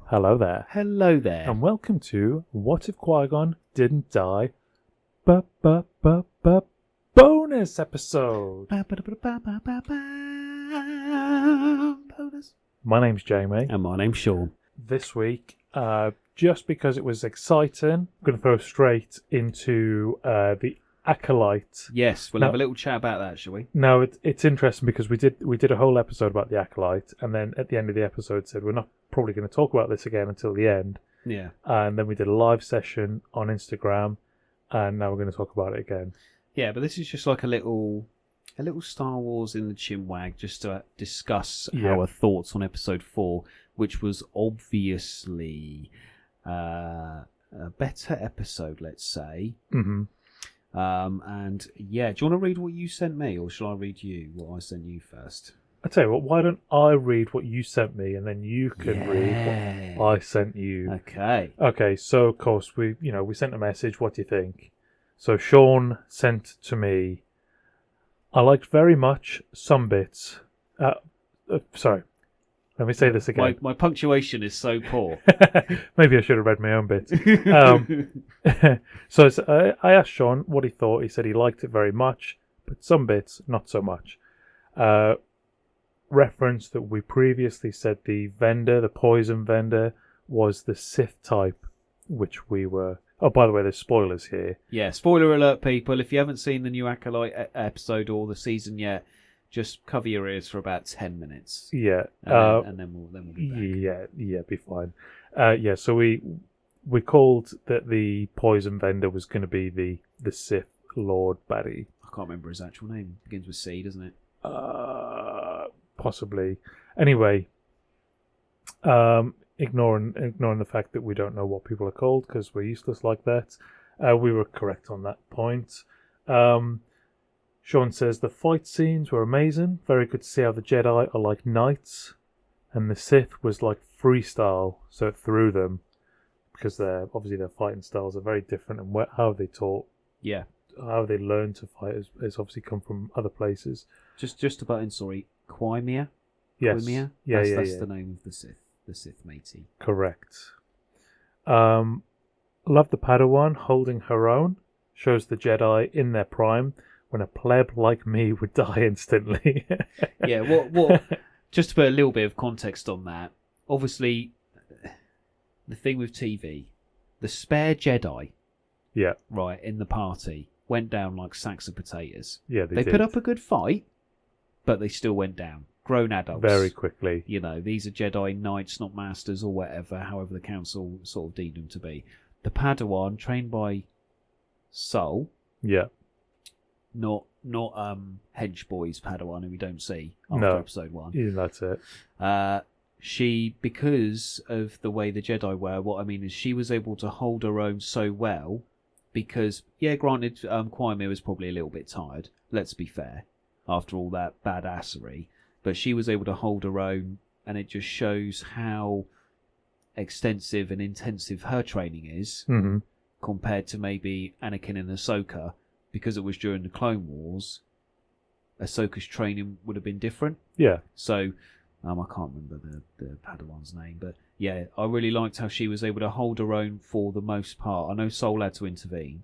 Hello there. Hello there. And welcome to What If Qui-Gon Didn't Die? Bonus episode. Bonus. My name's Jamie. And my name's Shaun. This week, just because it was exciting, I'm going to throw straight into the Acolyte. Yes, we'll have a little chat about that, shall we? No, it's interesting because we did a whole episode about the Acolyte, and then at the end of the episode said we're not probably going to talk about this again until the end. Yeah. And then we did a live session on Instagram, and now we're going to talk about it again. Yeah, but this is just like a little Star Wars in the chinwag, just to discuss our thoughts on episode 4, which was obviously a better episode, let's say. Mm-hmm. And yeah, do you want to read what you sent me, or shall I read you what I sent you first? I tell you what, why don't I read what you sent me, and then you can read what I sent you. Okay. Okay. So of course we sent a message. What do you think? So Shaun sent to me. I liked very much some bits. Sorry. Let me say this again. My punctuation is so poor. Maybe I should have read my own bits. So I asked Shaun what he thought. He said he liked it very much, but some bits not so much. Reference that we previously said the poison vendor, was the Sith type, which we were... Oh, by the way, there's spoilers here. Yeah, spoiler alert, people. If you haven't seen the new Acolyte episode or the season yet, just cover your ears for about 10 minutes. Yeah. And then we'll be back. Yeah, be fine. So we called that the poison vendor was going to be the Sith Lord baddie. I can't remember his actual name. It begins with C, doesn't it? Possibly. Anyway, ignoring the fact that we don't know what people are called because we're useless like that. We were correct on that point. Shaun says the fight scenes were amazing. Very good to see how the Jedi are like knights, and the Sith was like freestyle, so it threw them because their fighting styles are very different, and how they taught, how they learned to fight has obviously come from other places. Just about in, sorry, Qui-Mia. Yes, Qui-Mia? That's the name of the Sith matey. Correct. Love the Padawan holding her own. Shows the Jedi in their prime, when a pleb like me would die instantly. Yeah, what? Just to put a little bit of context on that, obviously, the thing with TV, the spare Jedi, right, in the party, went down like sacks of potatoes. Yeah, they did. Put up a good fight, but they still went down. Grown adults. Very quickly. You know, these are Jedi Knights, not Masters or whatever, however the Council sort of deemed them to be. The Padawan, trained by Soul. Yeah. Not Hench Boy's Padawan, who we don't see after episode 1. Yeah, that's it. She, because of the way the Jedi were, what I mean is she was able to hold her own so well because, granted, Qui-Mia was probably a little bit tired, let's be fair, after all that badassery, but she was able to hold her own, and it just shows how extensive and intensive her training is compared to maybe Anakin and Ahsoka. Because it was during the Clone Wars, Ahsoka's training would have been different. Yeah. So, I can't remember the Padawan's name, but yeah, I really liked how she was able to hold her own for the most part. I know Soul had to intervene,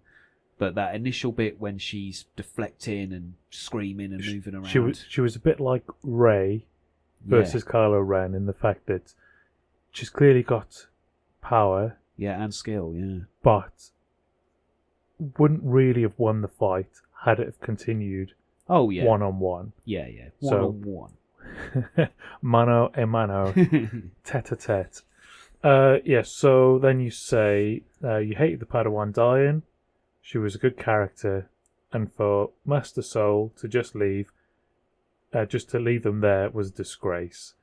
but that initial bit when she's deflecting and screaming and moving around, she was a bit like Rey versus Kylo Ren in the fact that she's clearly got power, and skill, but wouldn't really have won the fight had it have continued one-on-one. One-on-one. Mano a mano, tete-a-tete. So then you say you hated the Padawan dying. She was a good character, and for Master Soul to just leave them there was a disgrace.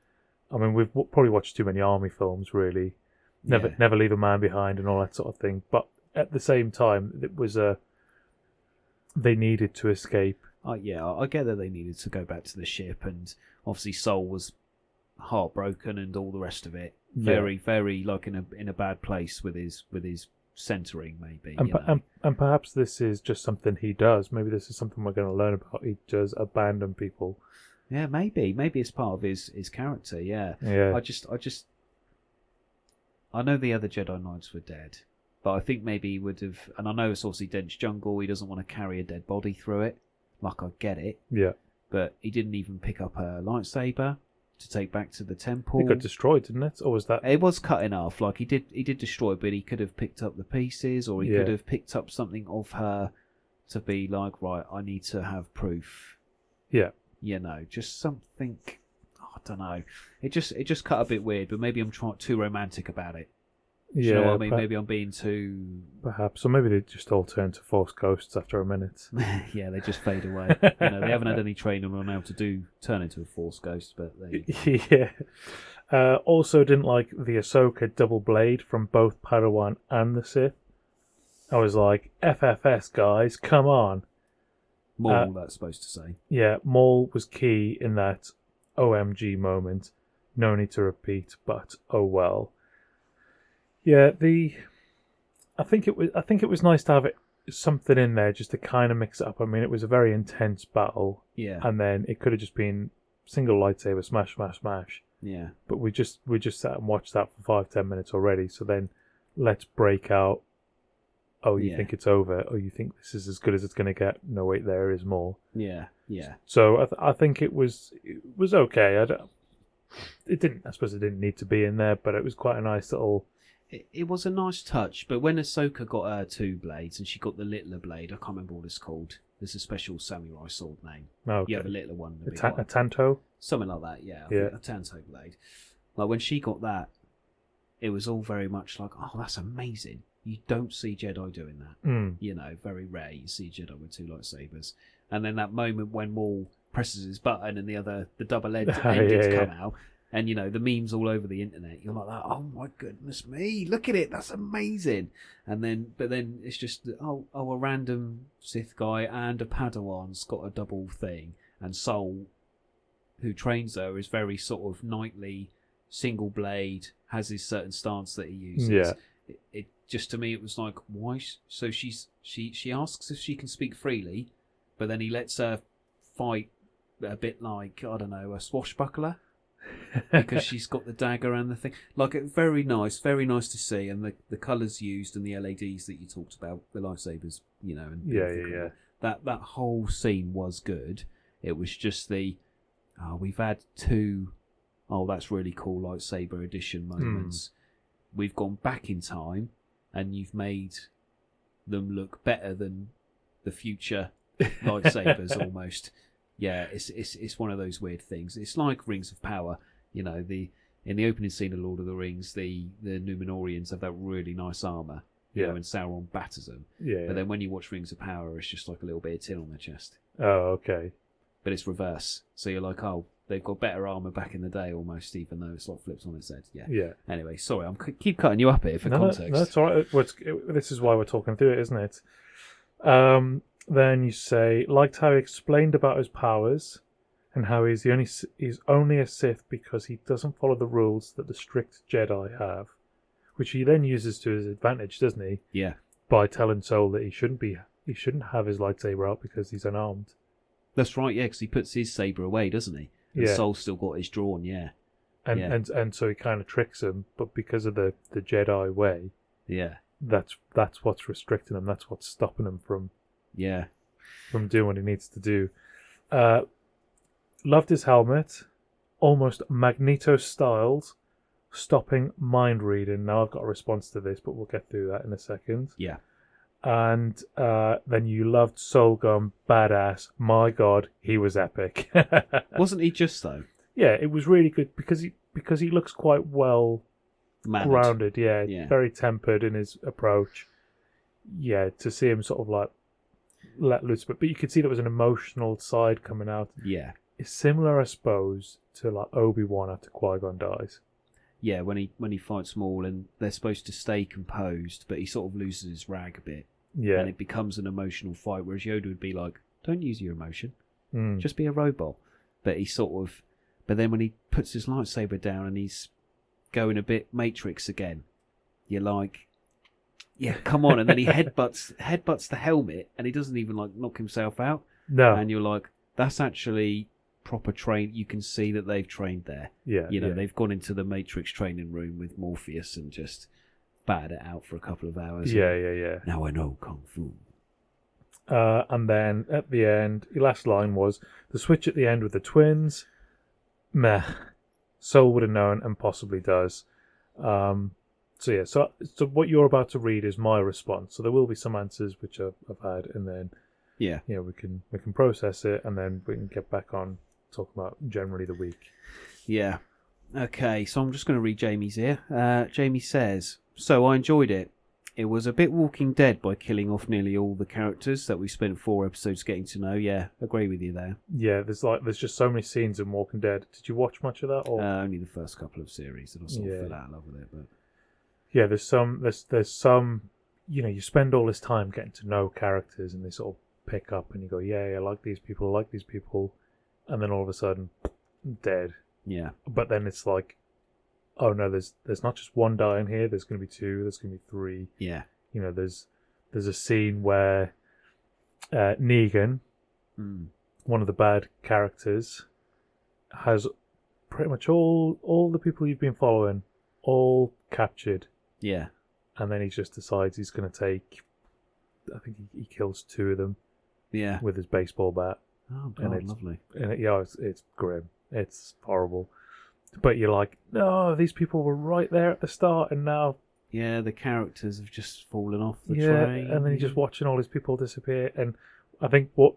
I mean, we've probably watched too many army films, really. Never leave a man behind and all that sort of thing, but at the same time, it was they needed to escape. I get that they needed to go back to the ship, and obviously Soul was heartbroken and all the rest of it. Very, very like in a bad place with his centering, maybe. And perhaps this is just something he does. Maybe this is something we're going to learn about. He does abandon people. Yeah, maybe it's part of his character. Yeah. Yeah. I just I know the other Jedi Knights were dead, but I think maybe he would have. And I know it's obviously dense jungle. He doesn't want to carry a dead body through it. Like, I get it. Yeah. But he didn't even pick up a lightsaber to take back to the temple. It got destroyed, didn't it? Or was that? It was cut in half. Like, he did destroy it, but he could have picked up the pieces, or he could have picked up something of her to be like, right, I need to have proof. Yeah. You know, just something. I don't know. It just cut a bit weird, but maybe I'm too romantic about it. Do you know what I mean? Maybe I'm being too... Perhaps. Or maybe they just all turn to Force ghosts after a minute. Yeah, they just fade away. You know, they haven't had any training on how to turn into a Force ghost, but they... Yeah. Also didn't like the Ahsoka double blade from both Padawan and the Sith. I was like, FFS, guys, come on. Maul, that's supposed to say. Yeah, Maul was key in that OMG moment. No need to repeat, but oh well. Yeah, I think it was nice to have something in there just to kind of mix it up. I mean, it was a very intense battle. Yeah. And then it could have just been single lightsaber smash, smash, smash. Yeah. But we just sat and watched that for 5-10 minutes already. So then let's break out. Oh, you think it's over? Oh, you think this is as good as it's going to get? No, wait, there is more. Yeah. Yeah. So I think it was okay. I suppose it didn't need to be in there, but it was quite a nice little. It was a nice touch, but when Ahsoka got her 2 blades and she got the littler blade, I can't remember what it's called. There's a special samurai sword name. Okay. You have a littler one. A Tanto? Something like that, yeah. I think a Tanto blade. Like, when she got that, it was all very much like, oh, that's amazing. You don't see Jedi doing that. Mm. You know, very rare you see Jedi with 2 lightsabers. And then that moment when Maul presses his button and the double-edged endings come out, and, you know, the memes all over the internet, you're like, oh my goodness me, look at it, that's amazing. But then it's just, a random Sith guy and a Padawan's got a double thing, and Sol, who trains her, is very sort of knightly, single blade, has his certain stance that he uses. Yeah. It just, to me, it was like, why? So she asks if she can speak freely, but then he lets her fight a bit like, I don't know, a swashbuckler. Because she's got the dagger and the thing. Like, very nice to see, and the colours used and the LEDs that you talked about, the lightsabers, you know. And Yeah. That whole scene was good. It was just we've had 2, that's really cool lightsaber edition moments. We've gone back in time, and you've made them look better than the future lightsabers almost. Yeah, it's one of those weird things. It's like Rings of Power, you know. In the opening scene of Lord of the Rings, the Numenorians have that really nice armor, you know, and Sauron batters them. Yeah. But then when you watch Rings of Power, it's just like a little bit of tin on their chest. Oh, okay. But it's reverse, so you're like, oh, they've got better armor back in the day, almost, even though it's like flips on its head. Yeah. Yeah. Anyway, sorry, I'm keep cutting you up here for context. No, that's all right. This is why we're talking through it, isn't it? Then you say, liked how he explained about his powers and how he's only a Sith because he doesn't follow the rules that the strict Jedi have, which he then uses to his advantage, doesn't he? Yeah. By telling Sol that he shouldn't have his lightsaber out because he's unarmed. That's right, yeah, because he puts his saber away, doesn't he? And Sol's still got his drawn, yeah. And so he kind of tricks him, but because of the Jedi way, that's what's restricting him. That's what's stopping him from doing what he needs to do. Loved his helmet, almost Magneto-styled, stopping mind reading. Now I've got a response to this, but we'll get through that in a second. Yeah. And then you loved Sol going badass. My God, he was epic. Wasn't he just though? Yeah, it was really good because he looks quite well grounded. Yeah, very tempered in his approach. Yeah, to see him sort of like let loose, but you could see there was an emotional side coming out. Yeah, it's similar, I suppose, to like Obi-Wan after Qui-Gon dies. Yeah, when he fights Maul and they're supposed to stay composed, but he sort of loses his rag a bit. Yeah, and it becomes an emotional fight. Whereas Yoda would be like, "Don't use your emotion, just be a robot." But but then when he puts his lightsaber down and he's going a bit Matrix again, you're like, yeah, come on. And then he headbutts the helmet and he doesn't even like knock himself out. No. And you're like, that's actually proper train. You can see that they've trained there. Yeah, They've gone into the Matrix training room with Morpheus and just battered it out for a couple of hours. Yeah. Now I know Kung Fu. And then at the end, your last line was the switch at the end with the twins. Meh. Soul would have known and possibly does. So what you're about to read is my response. So there will be some answers which I've had, and then we can process it, and then we can get back on talking about generally the week. Yeah. Okay, so I'm just going to read Jamie's here. Jamie says, so I enjoyed it. It was a bit Walking Dead by killing off nearly all the characters that we spent 4 episodes getting to know. Yeah, agree with you there. Yeah, there's just so many scenes in Walking Dead. Did you watch much of that? Or only the first couple of series, and I sort of fell out of love with it. But yeah, there's some. You spend all this time getting to know characters, and they sort of pick up, and you go, yeah, I like these people, and then all of a sudden, dead. Yeah. But then it's like, oh no, there's not just one dying here. There's going to be 2. There's going to be 3. Yeah. There's a scene where Negan, one of the bad characters, has pretty much all the people you've been following all captured. Yeah. And then he just decides he's going to take. I think he kills 2 of them. Yeah. With his baseball bat. Oh God, lovely. And it's grim. It's horrible. But you're like, no, these people were right there at the start, and now... Yeah, the characters have just fallen off the train. And then you're just watching all these people disappear. And I think what...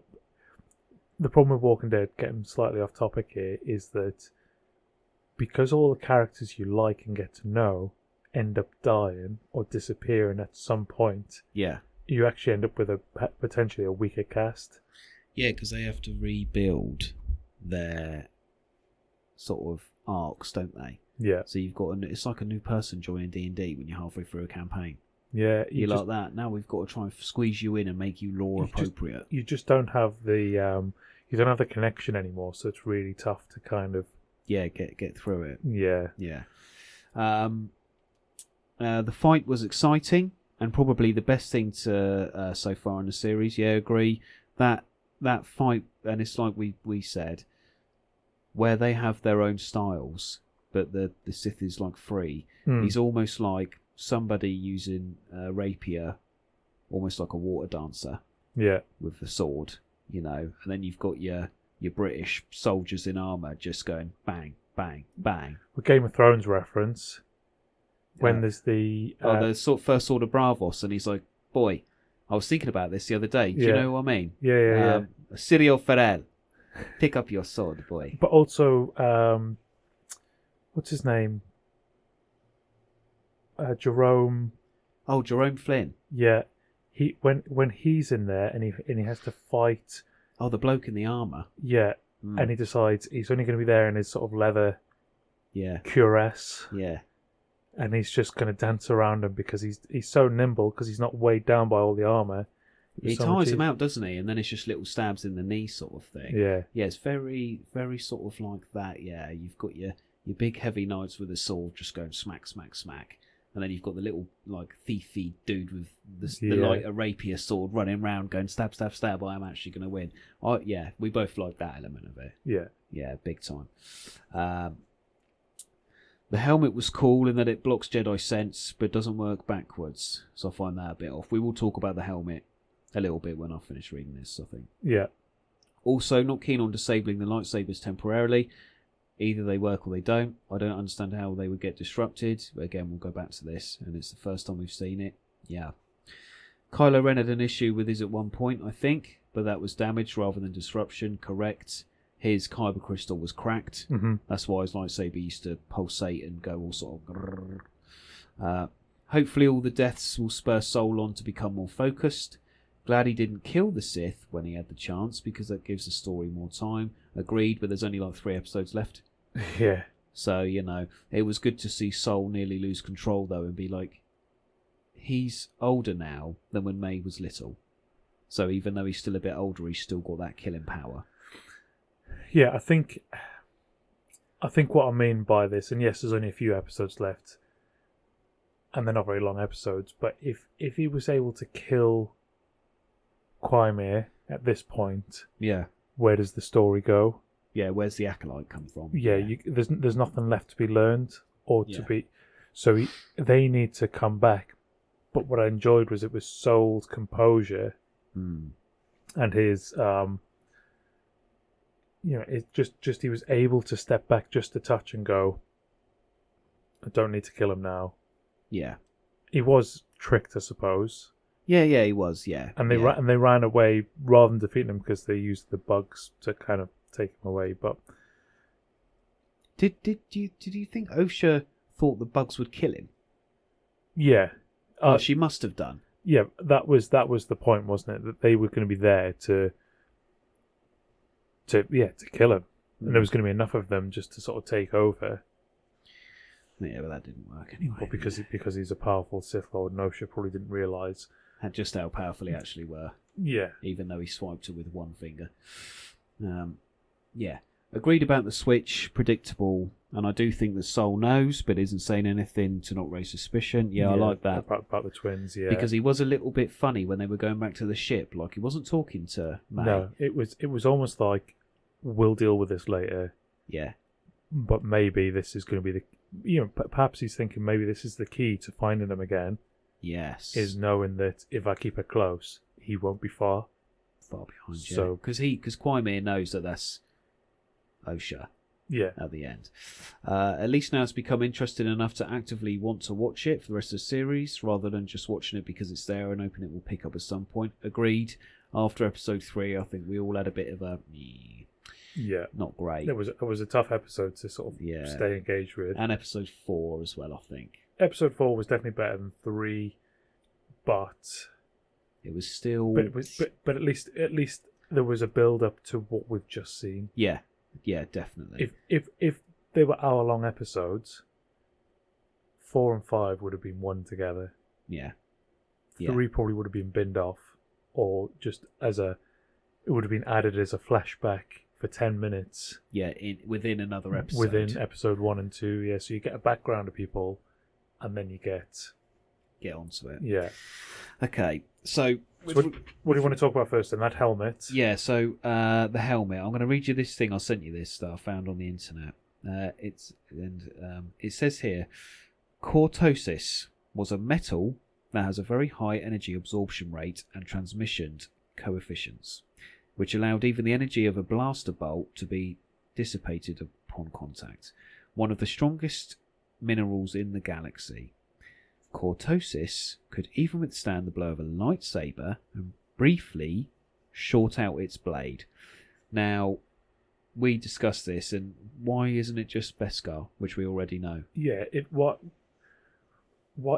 The problem with Walking Dead, getting slightly off topic here, is that because all the characters you like and get to know end up dying or disappearing at some point, you actually end up with potentially a weaker cast. Yeah, because they have to rebuild their sort of arcs, don't they? Yeah. So you've got it's like a new person joining D&D when you're halfway through a campaign. Yeah. You like that. Now we've got to try and squeeze you in and make you lore appropriate. You just don't have the you don't have the connection anymore, so it's really tough to kind of get through it. Yeah. The fight was exciting and probably the best thing to so far in the series. Yeah, agree. That fight, and it's like we said, where they have their own styles, but the Sith is like free. He's almost like somebody using a rapier, almost like a water dancer. Yeah. With the sword, and then you've got your British soldiers in armour just going bang, bang, bang. With Game of Thrones reference, when there's the first sword of Bravos, and he's like, boy, I was thinking about this the other day. Do you know what I mean? Yeah. Sirio Ferrell. Pick up your sword, boy. But also, what's his name? Jerome. Oh, Jerome Flynn. Yeah, when he's in there and he has to fight. Oh, the bloke in the armour. Yeah, and he decides he's only going to be there in his sort of leather. Yeah. Cuirass. Yeah. And he's just going to dance around him because he's so nimble because he's not weighed down by all the armour. He ties him out, doesn't he? And then it's just little stabs in the knee sort of thing. Yeah. Yeah, it's very, very sort of like that. Yeah, you've got your big heavy knights with a sword just going smack, smack, smack. And then you've got the little like thiefy dude with a rapier sword running around going stab, stab, stab. I am actually going to win. Yeah, we both like that element of it. Yeah. Yeah, big time. The helmet was cool in that it blocks Jedi sense, but doesn't work backwards. So I find that a bit off. We will talk about the helmet a little bit when I finish reading this, I think. Yeah. Also, not keen on disabling the lightsabers temporarily. Either they work or they don't. I don't understand how they would get disrupted. But again, we'll go back to this, and it's the first time we've seen it. Yeah. Kylo Ren had an issue with his at one point, I think, but that was damage rather than disruption. Correct. His kyber crystal was cracked. Mm-hmm. That's why his lightsaber used to pulsate and go all sort of... Hopefully all the deaths will spur Soul on to become more focused. Glad he didn't kill the Sith when he had the chance, because that gives the story more time. Agreed, but there's only like 3 episodes left. Yeah. So, it was good to see Soul nearly lose control, though, and be like, he's older now than when May was little. So even though he's still a bit older, he's still got that killing power. Yeah, I think what I mean by this, and yes, there's only a few episodes left, and they're not very long episodes, but if he was able to kill Qui-Gon at this point, yeah, where does the story go? Yeah, where's the Acolyte come from? Yeah, there's nothing left to be learned or to Yeah. be. So they need to come back. But what I enjoyed was it was Soul's composure Mm. and his it just he was able to step back just a touch and go, I don't need to kill him now. Yeah. He was tricked, I suppose. Yeah, he was, yeah. And they yeah. they ran away rather than defeating him because they used the bugs to kind of take him away. But Did you think Osha thought the bugs would kill him? yeah, She must have done. yeah, that was the point, wasn't it? That they were going to be there to kill him, and there was going to be enough of them just to sort of take over. Yeah, but that didn't work anyway. Well, because he's a powerful Sith Lord, Nosha probably didn't realise Just how powerful he actually were. Yeah, Even though he swiped her with one finger. Yeah. Agreed about the switch, predictable, and I do think the Soul knows, but isn't saying anything to not raise suspicion. Yeah, I like that. About the twins, yeah. Because he was a little bit funny when they were going back to the ship, like he wasn't talking to May. No, it was almost like, we'll deal with this later. Yeah. But maybe this is going to be perhaps he's thinking maybe this is the key to finding them again. Yes. Is knowing that if I keep her close, he won't be far behind. So, because Qui-Gon knows that that's Osha. Yeah. At the end. At least now it's become interesting enough to actively want to watch it for the rest of the series, rather than just watching it because it's there and hoping it will pick up at some point. Agreed. After episode 3, I think we all had a bit of a not great. It was a tough episode to sort of stay engaged with. And episode 4 as well, I think. Episode 4 was definitely better than 3, but it was still. But at least there was a build up to what we've just seen. Yeah, definitely. If they were hour-long episodes, 4 and 5 would have been one together. Yeah. 3 probably would have been binned off, or just it would have been added as a flashback for 10 minutes. Yeah, within another episode. Within episode 1 and 2, yeah. So you get a background of people, and then you get onto it. Yeah. Okay, so what do you want to talk about first then? That helmet. Yeah, so the helmet. I'm going to read you this thing. I sent you this that I found on the internet. It says here, cortosis was a metal that has a very high energy absorption rate and transmission coefficients, which allowed even the energy of a blaster bolt to be dissipated upon contact. One of the strongest minerals in the galaxy. Cortosis could even withstand the blow of a lightsaber and briefly short out its blade. Now, we discussed this, and why isn't it just Beskar, which we already know? Yeah,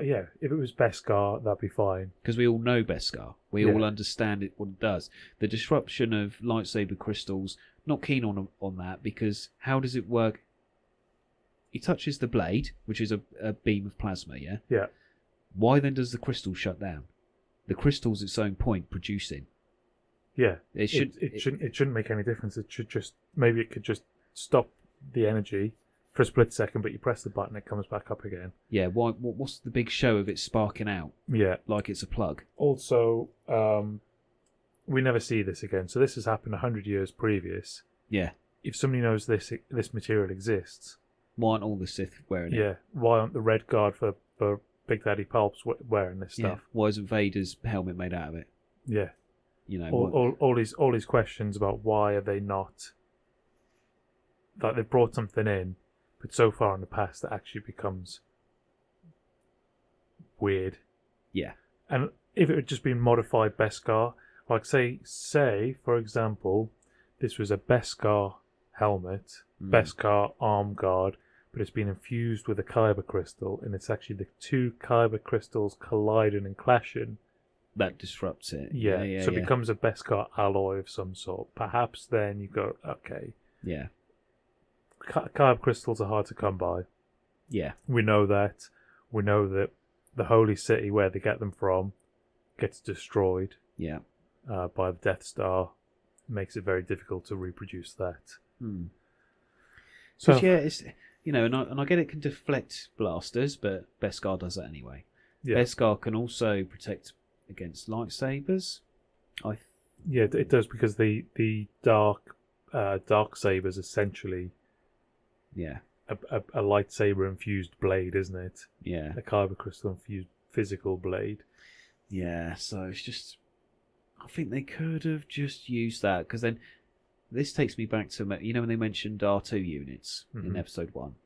yeah, if it was Beskar, that'd be fine. Because we all know Beskar. We all understand what it does. The disruption of lightsaber crystals, not keen on that, because how does it work? He touches the blade, which is a beam of plasma, yeah? Yeah. Why then does the crystal shut down? The crystal's its own point producing. Yeah. It shouldn't make any difference. It should just, maybe it could just stop the energy for a split second, but you press the button, it comes back up again. Yeah, what's the big show of it sparking out? Yeah. Like it's a plug. Also, we never see this again. So this has happened 100 years previous. Yeah. If somebody knows this material exists, why aren't all the Sith wearing it? Yeah. Why aren't the Red Guard for Big Daddy Palps wearing this stuff? Why isn't Vader's helmet made out of it? Yeah. You know, all these questions about why are they not, like they've brought something in, but so far in the past it actually becomes weird. Yeah. And if it had just been modified Beskar, like say for example, this was a Beskar helmet, Beskar arm guard, but it's been infused with a kyber crystal, and it's actually the two kyber crystals colliding and clashing. That disrupts it. Yeah, so it becomes a Beskar alloy of some sort. Perhaps then you go, okay. Yeah. Kyber crystals are hard to come by. Yeah. We know that. We know that the Holy City, where they get them from, gets destroyed. Yeah. By the Death Star. Makes it very difficult to reproduce that. So yeah, it's and I get it can deflect blasters, but Beskar does that anyway. Yeah. Beskar can also protect against lightsabers. Yeah, it does, because the dark dark saber's essentially Yeah. a lightsaber infused blade, isn't it? Yeah. A kyber crystal infused physical blade. Yeah. So it's just, I think they could have just used that, because then this takes me back to, when they mentioned R2 units in episode 1.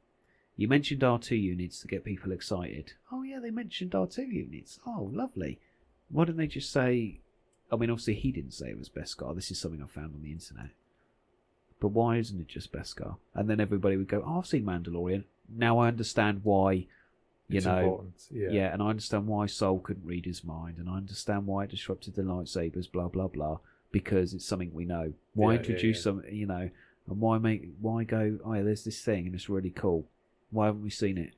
You mentioned R2 units to get people excited. Oh yeah, they mentioned R2 units. Oh, lovely. Why didn't they just say? I mean, obviously he didn't say it was Beskar. This is something I found on the internet. But why isn't it just Beskar? And then everybody would go, "Oh, I've seen Mandalorian. Now I understand why." It's important. Yeah, and I understand why Sol couldn't read his mind, and I understand why it disrupted the lightsabers. Blah blah blah. Because it's something we know. Why introduce some? And why go? Oh, yeah, there's this thing, and it's really cool. Why haven't we seen it?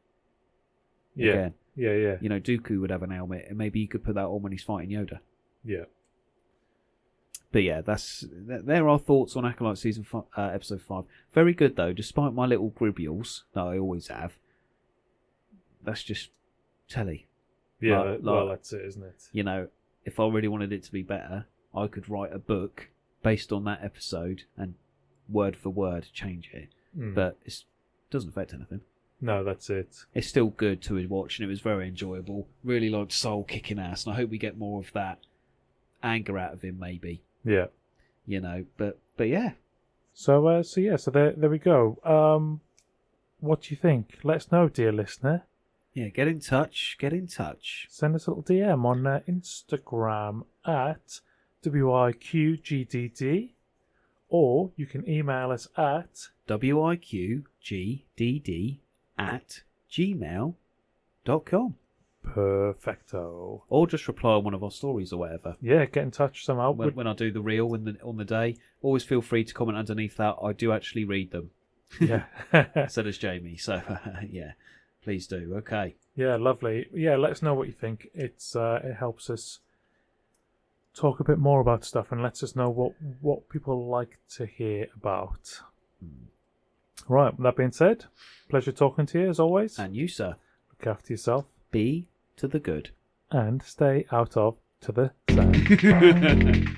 Yeah. Again? Yeah. Dooku would have an helmet, and maybe you could put that on when he's fighting Yoda. Yeah. But yeah, there are thoughts on Acolyte episode 5. Very good though, despite my little gribbles that I always have. That's just telly. Yeah, well, that's it, isn't it? If I really wanted it to be better, I could write a book based on that episode and word for word change it. But it doesn't affect anything. No, that's it. It's still good to watch, and it was very enjoyable. Really liked Soul kicking ass, and I hope we get more of that anger out of him, maybe. Yeah. But yeah. So there we go. What do you think? Let us know, dear listener. Yeah, get in touch. Send us a little DM on Instagram at WIQGDD, or you can email us at WIQGDD@gmail.com. Perfecto. Or just reply on one of our stories or whatever. Yeah, get in touch somehow. When I do the reel on the day, always feel free to comment underneath that. I do actually read them. Yeah. So does Jamie. So yeah, please do. Okay. Yeah, lovely. Yeah, let us know what you think. It helps us talk a bit more about stuff and lets us know what people like to hear about. Right, with that being said, pleasure talking to you as always. And you, sir. Look after yourself. Be to the good. And stay out of to the side.